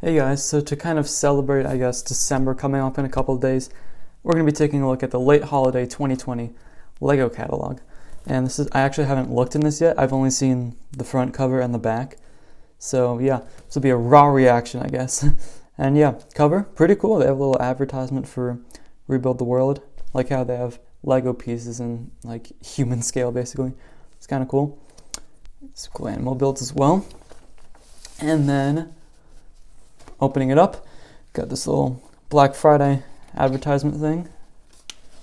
Hey guys, so to kind of celebrate, I guess, December coming up in a couple of days, we're going to be taking a look at the late holiday 2020 Lego catalog. And I actually haven't looked in this yet. I've only seen the front cover and the back. So yeah, this will be a raw reaction, I guess. And yeah, cover, pretty cool. They have a little advertisement for Rebuild the World, like how they have Lego pieces in like human scale, basically. It's kind of cool. Some cool animal builds as well. And then opening it up, got this little Black Friday advertisement thing.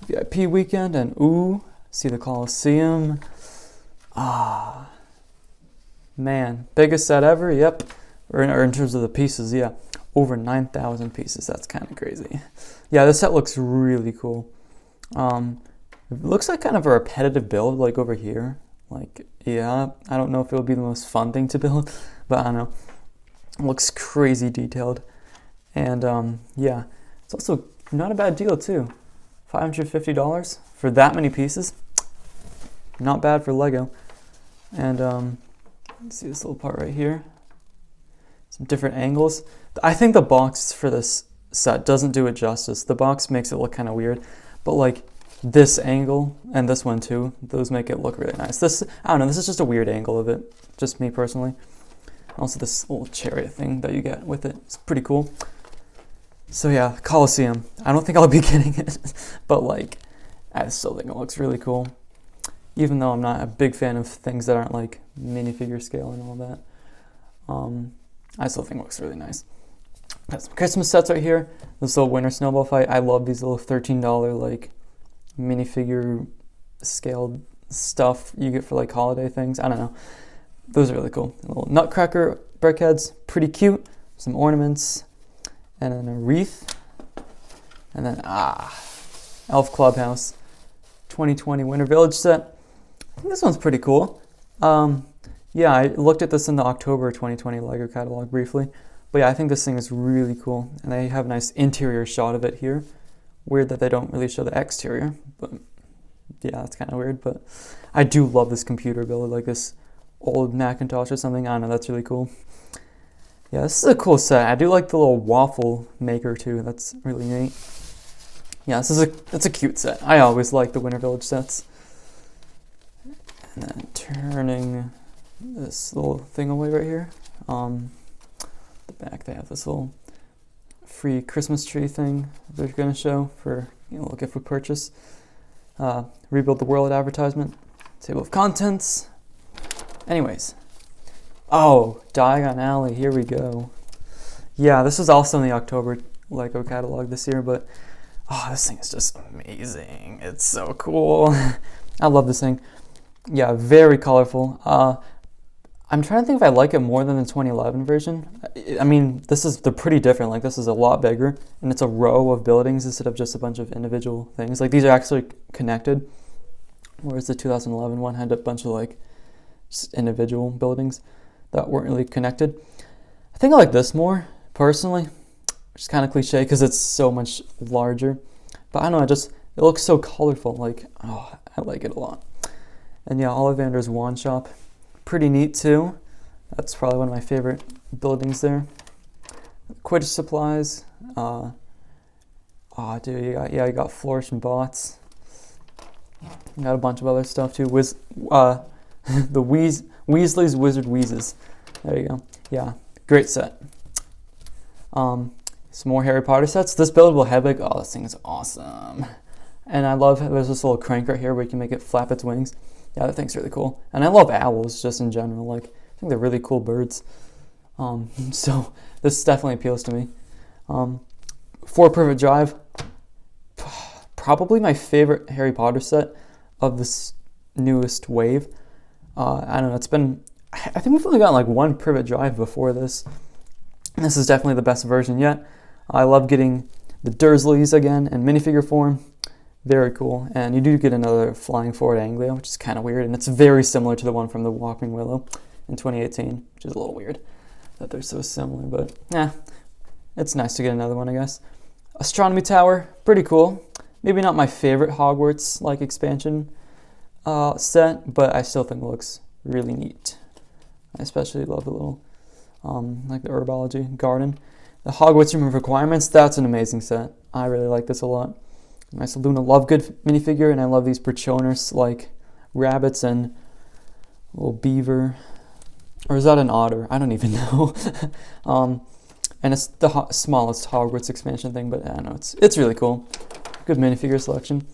VIP weekend, and ooh, see the Coliseum. Ah, man, biggest set ever, yep. Or in terms of the pieces, yeah, over 9,000 pieces, that's kind of crazy. Yeah, this set looks really cool. It looks like kind of a repetitive build, like over here. Like, yeah, I don't know if it'll be the most fun thing to build, but I don't know. It looks crazy detailed. And yeah, it's also not a bad deal too. $550 for that many pieces. Not bad for Lego. And let's see this little part right here. Some different angles. I think the box for this set doesn't do it justice. The box makes it look kind of weird, but like this angle and this one too, those make it look really nice. I don't know, this is just a weird angle of it, just me personally. Also this little chariot thing that you get with it, it's pretty cool. So yeah, Coliseum. I don't think I'll be getting it, but like, I still think it looks really cool. Even though I'm not a big fan of things that aren't like minifigure scale and all that. I still think it looks really nice. Got some Christmas sets right here. This little winter snowball fight. I love these little $13 like minifigure scaled stuff you get for like holiday things. I don't know. Those are really cool. A little nutcracker brickheads, pretty cute. Some ornaments, and then a wreath, and then Elf Clubhouse 2020 Winter Village set. I think this one's pretty cool. Yeah, I looked at this in the October 2020 Lego catalog briefly, but yeah, I think this thing is really cool, and they have a nice interior shot of it here. Weird that they don't really show the exterior, but yeah, that's kind of weird. But I do love this computer build, like this old Macintosh or something. I don't know, that's really cool. Yeah, this is a cool set. I do like the little waffle maker too. That's really neat. Yeah, it's a cute set. I always like the Winter Village sets. And then turning this little thing away right here. The back they have this little free Christmas tree thing they're gonna show for a little gift with purchase. Rebuild the World advertisement. Table of contents. Anyways. Oh, Diagon Alley, here we go. Yeah, this was also in the October Lego catalog this year, but this thing is just amazing. It's so cool. I love this thing. Yeah, very colorful. I'm trying to think if I like it more than the 2011 version. I mean, they're pretty different. Like, this is a lot bigger, and it's a row of buildings instead of just a bunch of individual things. Like, these are actually connected, whereas the 2011 one had a bunch of, like, just individual buildings that weren't really connected. I think I like this more, personally, which is kind of cliche because it's so much larger. But I don't know, it looks so colorful. Like, I like it a lot. And yeah, Ollivander's Wand Shop, pretty neat too. That's probably one of my favorite buildings there. Quidditch supplies. Dude, you got Flourish and Bots. You got a bunch of other stuff too. The Weasley's Wizard Wheezes. There you go. Yeah, great set. Some more Harry Potter sets. This buildable Hedwig, this thing is awesome. And I love there's this little crank right here where you can make it flap its wings. Yeah, that thing's really cool. And I love owls just in general. Like, I think they're really cool birds. So this definitely appeals to me. For Perfect Drive, probably my favorite Harry Potter set of this newest wave. I don't know, I think we've only gotten like one Privet Drive before this. This is definitely the best version yet. I love getting the Dursleys again in minifigure form. Very cool. And you do get another Flying Forward Anglia, which is kind of weird. And it's very similar to the one from the Walking Willow in 2018, which is a little weird that they're so similar. But yeah, it's nice to get another one, I guess. Astronomy Tower, pretty cool. Maybe not my favorite Hogwarts-like expansion set, but I still think it looks really neat. I especially love the little, like the herbology garden. The Hogwarts Room of Requirements, that's an amazing set. I really like this a lot. Nice Luna Lovegood minifigure, and I love these Perchonus like rabbits and little beaver. Or is that an otter? I don't even know. And it's the smallest Hogwarts expansion thing, but I don't know, it's really cool. Good minifigure selection.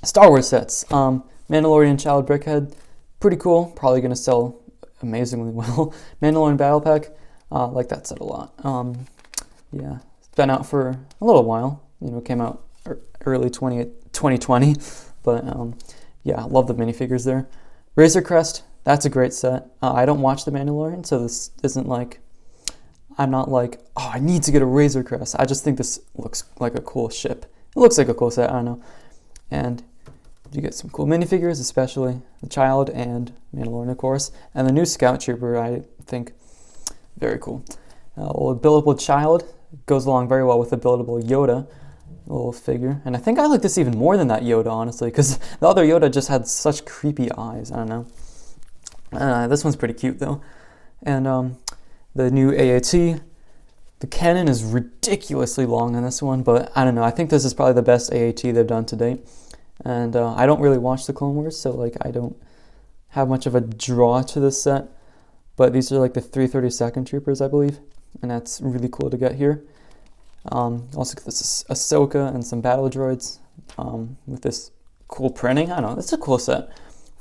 Star Wars sets. Mandalorian Child Brickhead, pretty cool. Probably going to sell amazingly well. Mandalorian Battle Pack, like that set a lot. Yeah, it's been out for a little while. You know, came out early 2020, but yeah, love the minifigures there. Razor Crest, that's a great set. I don't watch The Mandalorian, so this isn't like, I'm not like, oh, I need to get a Razor Crest. I just think this looks like a cool ship. It looks like a cool set, I don't know. And you get some cool minifigures, especially the Child and Mandalorian, of course. And the new Scout Trooper, I think, very cool. Old buildable Child goes along very well with the buildable Yoda little figure. And I think I like this even more than that Yoda, honestly, because the other Yoda just had such creepy eyes. I don't know. This one's pretty cute, though. And the new AAT. The cannon is ridiculously long on this one, but I don't know. I think this is probably the best AAT they've done to date. And I don't really watch the Clone Wars, so like I don't have much of a draw to this set. But these are like the 332nd Troopers, I believe, and that's really cool to get here. Also get this Ahsoka and some battle droids with this cool printing. I don't know, it's a cool set.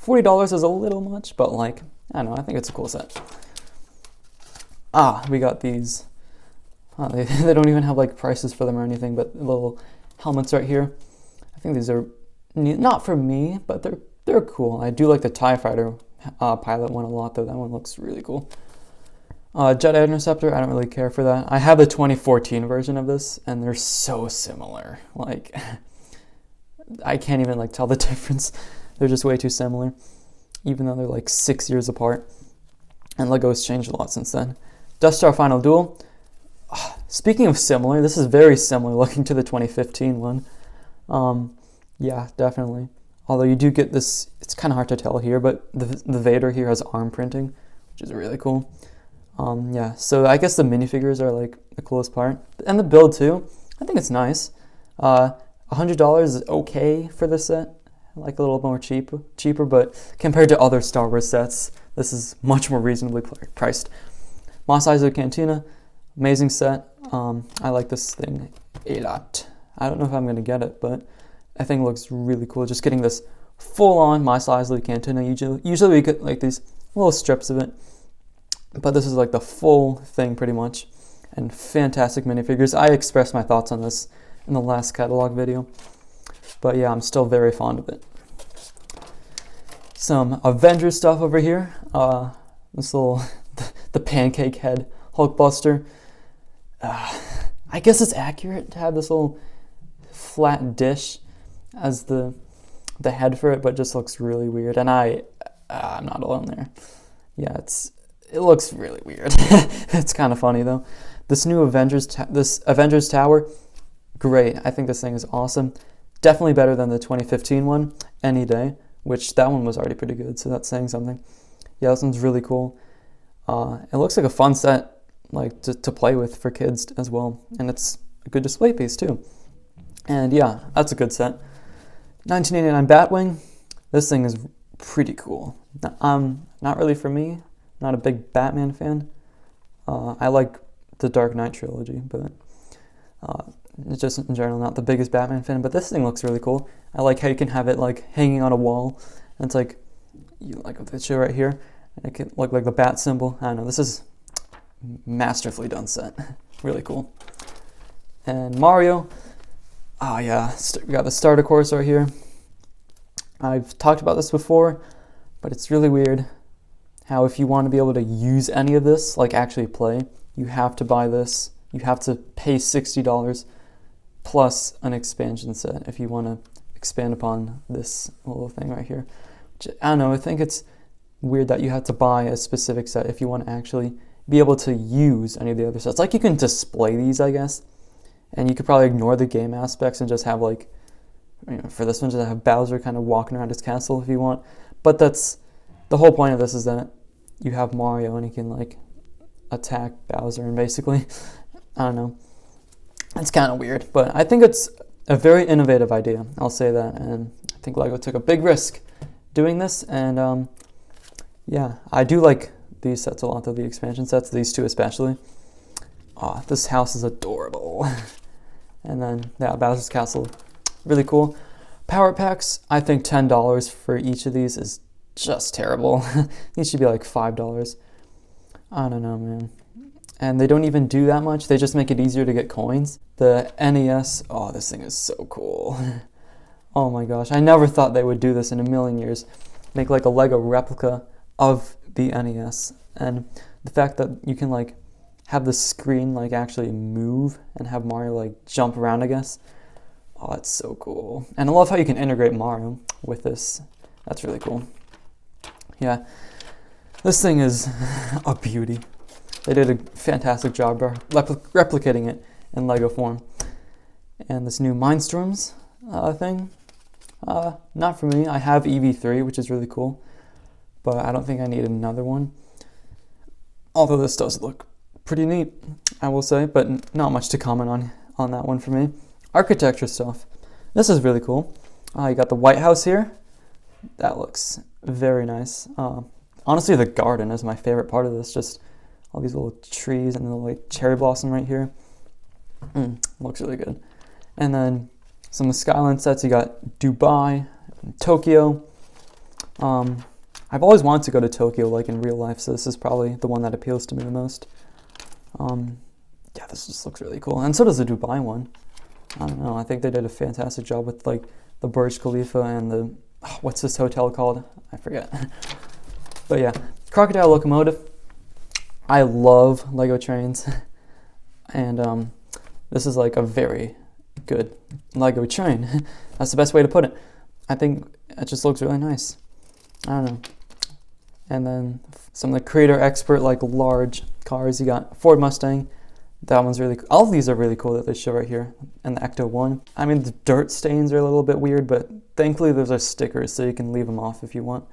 $40 is a little much, but like, I don't know, I think it's a cool set. We got these. They don't even have like prices for them or anything, but little helmets right here. I think these are not for me, but they're cool. I do like the TIE Fighter pilot one a lot, though. That one looks really cool. Jedi Interceptor, I don't really care for that. I have the 2014 version of this, and they're so similar. Like, I can't even like tell the difference. They're just way too similar, even though they're like 6 years apart. And LEGO's changed a lot since then. Death Star Final Duel. Speaking of similar, this is very similar looking to the 2015 one. Yeah, definitely. Although you do get this, it's kind of hard to tell here, but the Vader here has arm printing, which is really cool. Yeah, so I guess the minifigures are like the coolest part. And the build too, I think it's nice. $100 is okay for this set. I like a little more cheaper, but compared to other Star Wars sets, this is much more reasonably priced. Mos Eisley Cantina, amazing set. I like this thing a lot. I don't know if I'm going to get it, but I think it looks really cool. Just getting this full-on Mos Eisley Cantina. Usually we get like these little strips of it, but this is like the full thing pretty much. And fantastic minifigures. I expressed my thoughts on this in the last catalog video, but yeah, I'm still very fond of it. Some Avengers stuff over here. This little, the pancake head Hulkbuster. I guess it's accurate to have this little flat dish as the head for it, but it just looks really weird. And I'm not alone there. Yeah, it looks really weird. It's kind of funny though. This new Avengers Tower, great. I think this thing is awesome. Definitely better than the 2015 one any day, which that one was already pretty good, so that's saying something. Yeah, this one's really cool. It looks like a fun set, like to play with for kids as well, and it's a good display piece too. And yeah, that's a good set. 1989 Batwing. This thing is pretty cool. Not really for me. Not a big Batman fan. I like the Dark Knight trilogy, but it's just in general not the biggest Batman fan. But this thing looks really cool. I like how you can have it like hanging on a wall, and it's like the show right here. And it can look like the bat symbol. I don't know. This is masterfully done set. Really cool. And Mario. Oh yeah, we got the starter course right here. I've talked about this before, but it's really weird how if you want to be able to use any of this, like actually play, you have to buy this. You have to pay $60 plus an expansion set if you want to expand upon this little thing right here. Which, I don't know, I think it's weird that you have to buy a specific set if you want to actually be able to use any of the other sets. Like you can display these, I guess, and you could probably ignore the game aspects and just have like, for this one, just have Bowser kind of walking around his castle if you want. But that's the whole point of this, is that you have Mario and he can like attack Bowser and basically, I don't know. It's kind of weird, but I think it's a very innovative idea. I'll say that, and I think Lego took a big risk doing this, and yeah, I do like these sets a lot, though, the expansion sets, these two especially. Oh, this house is adorable. And then, yeah, Bowser's Castle, really cool. Power packs, I think $10 for each of these is just terrible. These should be like $5. I don't know, man. And they don't even do that much. They just make it easier to get coins. The NES, oh, this thing is so cool. Oh my gosh, I never thought they would do this in a million years. Make like a Lego replica of the NES. And the fact that you can like have the screen like actually move and have Mario like jump around, I guess. Oh, it's so cool. And I love how you can integrate Mario with this. That's really cool. Yeah, this thing is a beauty. They did a fantastic job replicating it in Lego form. And this new Mindstorms thing, not for me. I have EV3, which is really cool, but I don't think I need another one. Although this does look pretty neat, I will say, but not much to comment on that one for me. Architecture stuff. This is really cool. You got the White House here. That looks very nice. Honestly, the garden is my favorite part of this. Just all these little trees and the like cherry blossom right here. Looks really good. And then some of the skyline sets. You got Dubai, Tokyo. I've always wanted to go to Tokyo like in real life, so this is probably the one that appeals to me the most. Yeah, this just looks really cool. And so does the Dubai one. I don't know, I think they did a fantastic job with like the Burj Khalifa and the, what's this hotel called? I forget. But yeah, Crocodile Locomotive. I love Lego trains. And this is like a very good Lego train. That's the best way to put it. I think it just looks really nice. I don't know. And then some of the creator expert like large cars. You got Ford Mustang. That one's really cool. All of these are really cool that they show right here. And the Ecto 1. I mean, the dirt stains are a little bit weird, but thankfully those are stickers, so you can leave them off if you want.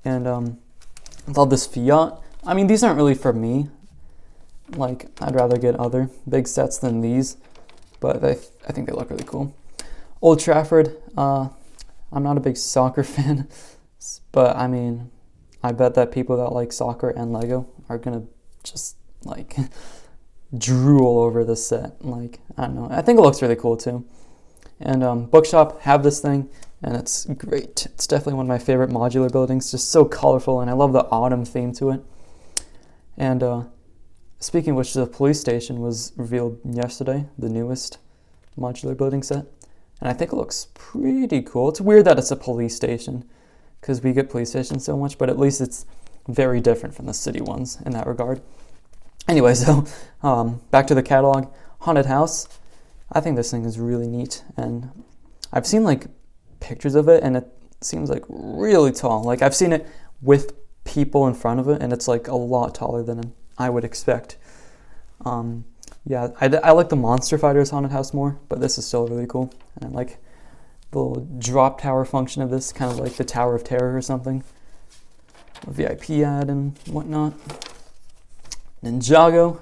And love this Fiat. I mean, these aren't really for me. Like, I'd rather get other big sets than these, but I think they look really cool. Old Trafford. I'm not a big soccer fan, but I mean, I bet that people that like soccer and Lego are gonna just like drool over this set. Like, I don't know. I think it looks really cool too. And Bookshop have this thing, and it's great. It's definitely one of my favorite modular buildings. Just so colorful, and I love the autumn theme to it. And speaking of which, the police station was revealed yesterday, the newest modular building set. And I think it looks pretty cool. It's weird that it's a police station, because we get police stations so much, but at least it's very different from the city ones in that regard. Anyway, so back to the catalog. Haunted House. I think this thing is really neat, and I've seen like pictures of it, and it seems like really tall. Like, I've seen it with people in front of it, and it's like a lot taller than I would expect. Yeah, I like the Monster Fighters Haunted House more, but this is still really cool. And I like the little drop tower function of this, kind of like the Tower of Terror or something. A VIP ad and whatnot. Ninjago.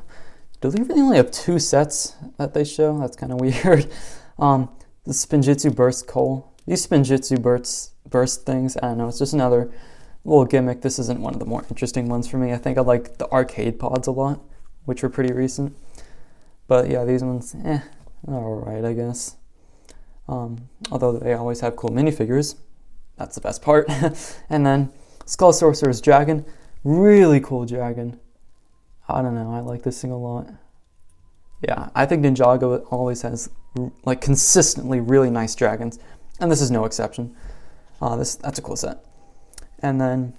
Do they really only have 2 sets that they show? That's kind of weird. The Spinjitzu Burst Coal. These Spinjitzu Burst things, I don't know, it's just another little gimmick. This isn't one of the more interesting ones for me. I think I like the arcade pods a lot, which were pretty recent. But yeah, these ones, alright, I guess. Although they always have cool minifigures. That's the best part. And then Skull Sorcerer's Dragon. Really cool dragon. I don't know, I like this thing a lot. Yeah, I think Ninjago always has like consistently really nice dragons, and this is no exception. That's a cool set. And then,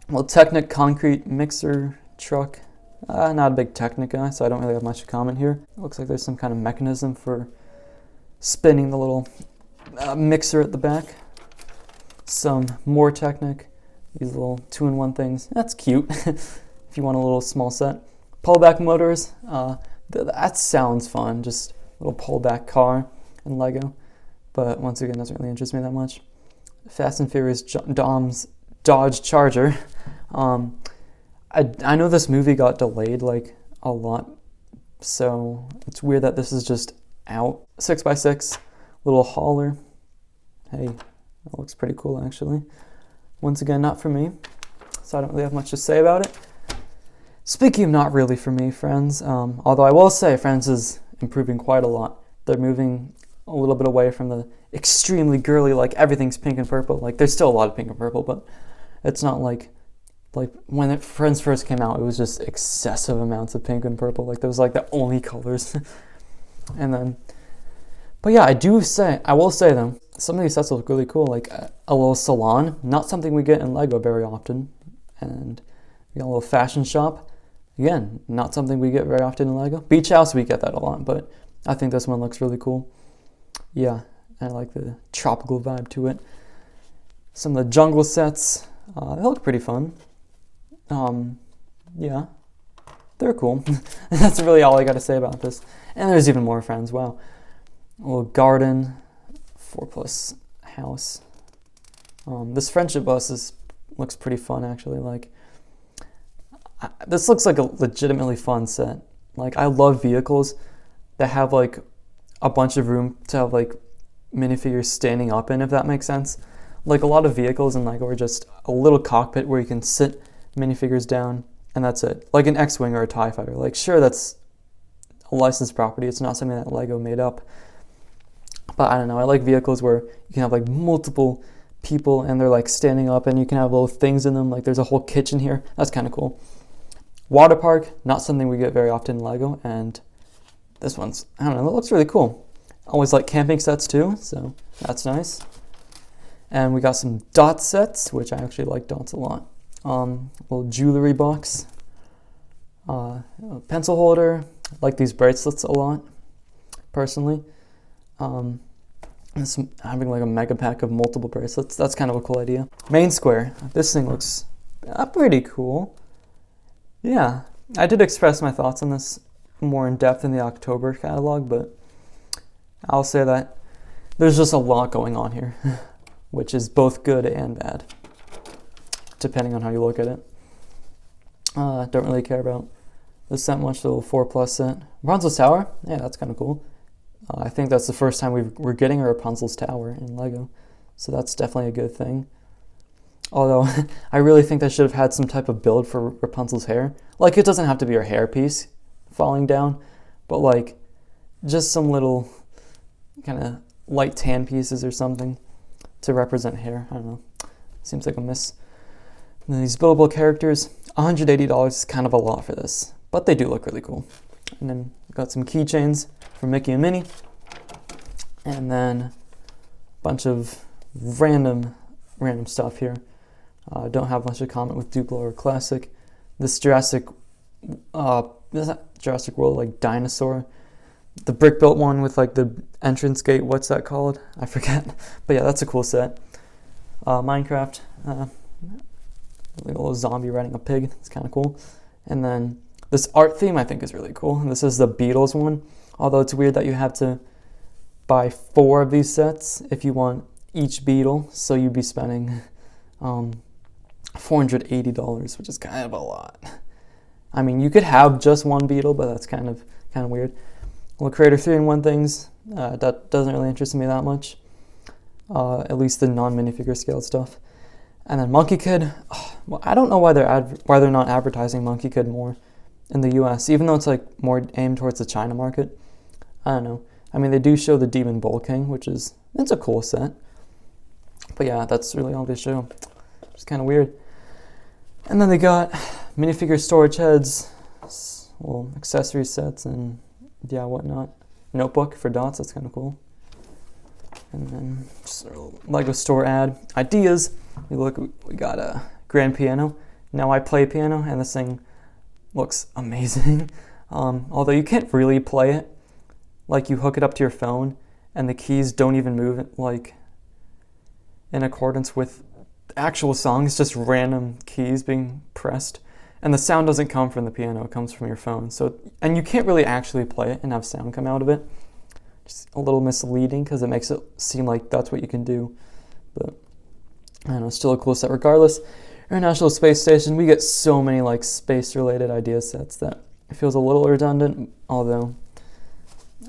well, Technic Concrete Mixer Truck. Not a big Technic guy, so I don't really have much to comment here. It looks like there's some kind of mechanism for spinning the little mixer at the back. Some more Technic. These little 2-in-1 things. That's cute. If you want a little small set. Pullback motors, that sounds fun, just a little pullback car in Lego, but once again, doesn't really interest me that much. Fast and Furious Dom's Dodge Charger. I know this movie got delayed like a lot So it's weird that this is just out. 6x6, little hauler. Hey, that looks pretty cool actually. Once again, not for me, so I don't really have much to say about it. Speaking of not really for me, Friends, although I will say Friends is improving quite a lot. They're moving a little bit away from the extremely girly, like everything's pink and purple. Like there's still a lot of pink and purple, but it's not like when Friends first came out, it was just excessive amounts of pink and purple. Like those like the only colors. And then, but yeah, I will say though, some of these sets look really cool. Like a little salon, not something we get in Lego very often. And we got a little fashion shop. Again, not something we get very often in Lego. Beach house, we get that a lot, but I think this one looks really cool. Yeah, I like the tropical vibe to it. Some of the jungle sets, they look pretty fun. Yeah, they're cool. That's really all I got to say about this. And there's even more, Friends. Wow. A little garden, 4+ house. This friendship bus looks pretty fun, actually. Like, this looks like a legitimately fun set. Like, I love vehicles that have like a bunch of room to have like minifigures standing up in, if that makes sense. Like a lot of vehicles in Lego are just a little cockpit where you can sit minifigures down and that's it. Like an X-Wing or a TIE Fighter. Like sure, that's a licensed property. It's not something that Lego made up. But I don't know, I like vehicles where you can have like multiple people and they're like standing up and you can have little things in them. Like there's a whole kitchen here. That's kind of cool. Water park, not something we get very often in Lego, and this one's, I don't know, it looks really cool. Always like camping sets too, so that's nice. And we got some dot sets, which I actually like dots a lot. Little jewelry box, a pencil holder. I like these bracelets a lot, personally. And having like a mega pack of multiple bracelets, that's kind of a cool idea. Main square, this thing looks pretty cool. Yeah, I did express my thoughts on this more in depth in the October catalog, but I'll say that there's just a lot going on here, which is both good and bad, depending on how you look at it. Don't really care about this set much, the little 4+ set. Rapunzel's Tower, yeah, that's kind of cool. I think that's the first time we're getting a Rapunzel's Tower in Lego, so that's definitely a good thing. Although, I really think they should have had some type of build for Rapunzel's hair. Like, it doesn't have to be her hair piece falling down, but like, just some little kind of light tan pieces or something to represent hair. I don't know. Seems like a miss. And then these buildable characters, $180 is kind of a lot for this, but they do look really cool. And then we got some keychains for Mickey and Minnie, and then a bunch of random stuff here. Don't have much to comment with Duplo or Classic. This Jurassic World like dinosaur, the brick built one with like the entrance gate. What's that called? I forget. But yeah, that's a cool set. Minecraft, like a little zombie riding a pig. It's kind of cool. And then this art theme I think is really cool. This is the Beatles one. Although it's weird that you have to buy 4 of these sets if you want each Beatle. So you'd be spending $480, which is kind of a lot. I mean, you could have just one Beatle, but that's kind of weird. Well, Creator 3-in-1 things, that doesn't really interest me that much. At least the non-minifigure scale stuff. And then Monkey Kid, well, I don't know why they're not advertising Monkey Kid more in the US, even though it's like more aimed towards the China market. I don't know. I mean, they do show the Demon Bull King, it's a cool set. But yeah, that's really all they show. It's kind of weird. And then they got minifigure storage heads, well, accessory sets, and yeah, whatnot. Notebook for dots, that's kind of cool. And then just a Lego store ad. Ideas, we got a grand piano. Now I play piano, and this thing looks amazing. Although you can't really play it. Like, you hook it up to your phone, and the keys don't even move like in accordance with actual songs, just random keys being pressed. And the sound doesn't come from the piano, it comes from your phone. And you can't really actually play it and have sound come out of it. Just a little misleading because it makes it seem like that's what you can do. But I don't know, still a cool set regardless. International Space Station, we get so many like space related idea sets that It feels a little redundant, although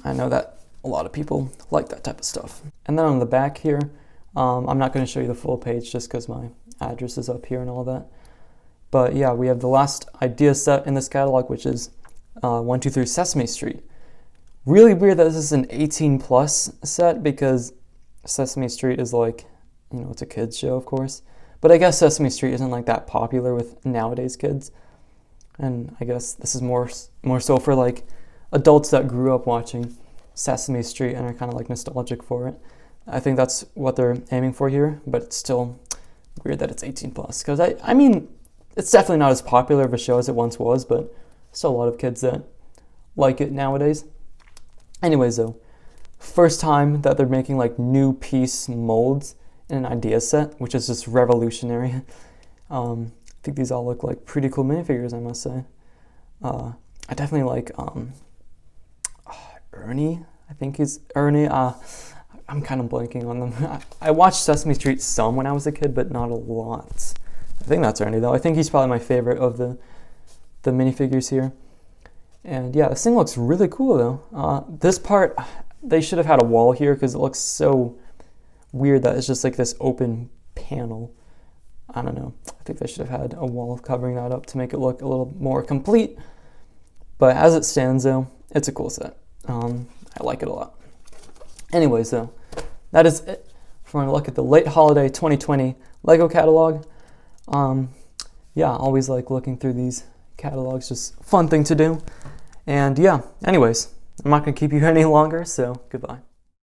I know that a lot of people like that type of stuff. And then on the back here, I'm not going to show you the full page just because my address is up here and all that. But yeah, we have the last idea set in this catalog, which is 123 Sesame Street. Really weird that this is an 18 plus set because Sesame Street is like, you know, it's a kid's show, of course. But I guess Sesame Street isn't like that popular with nowadays kids. And I guess this is more so for like adults that grew up watching Sesame Street and are kind of like nostalgic for it. I think that's what they're aiming for here, but it's still weird that it's 18 plus. Because I mean, it's definitely not as popular of a show as it once was, but still a lot of kids that like it nowadays. Anyways though, first time that they're making like new piece molds in an idea set, which is just revolutionary. I think these all look like pretty cool minifigures, I must say. I definitely like Ernie. I think he's Ernie. I'm kind of blanking on them. I watched Sesame Street some when I was a kid, but not a lot. I think that's Ernie though. I think he's probably my favorite of the minifigures here. And yeah, this thing looks really cool though. This part, they should have had a wall here because it looks so weird that it's just like this open panel. I don't know. I think they should have had a wall covering that up to make it look a little more complete. But as it stands though, it's a cool set. I like it a lot. Anyways though, that is it for a look at the late holiday 2020 Lego catalog. Yeah, always like looking through these catalogs, just fun thing to do. And yeah, anyways, I'm not going to keep you any longer, so goodbye.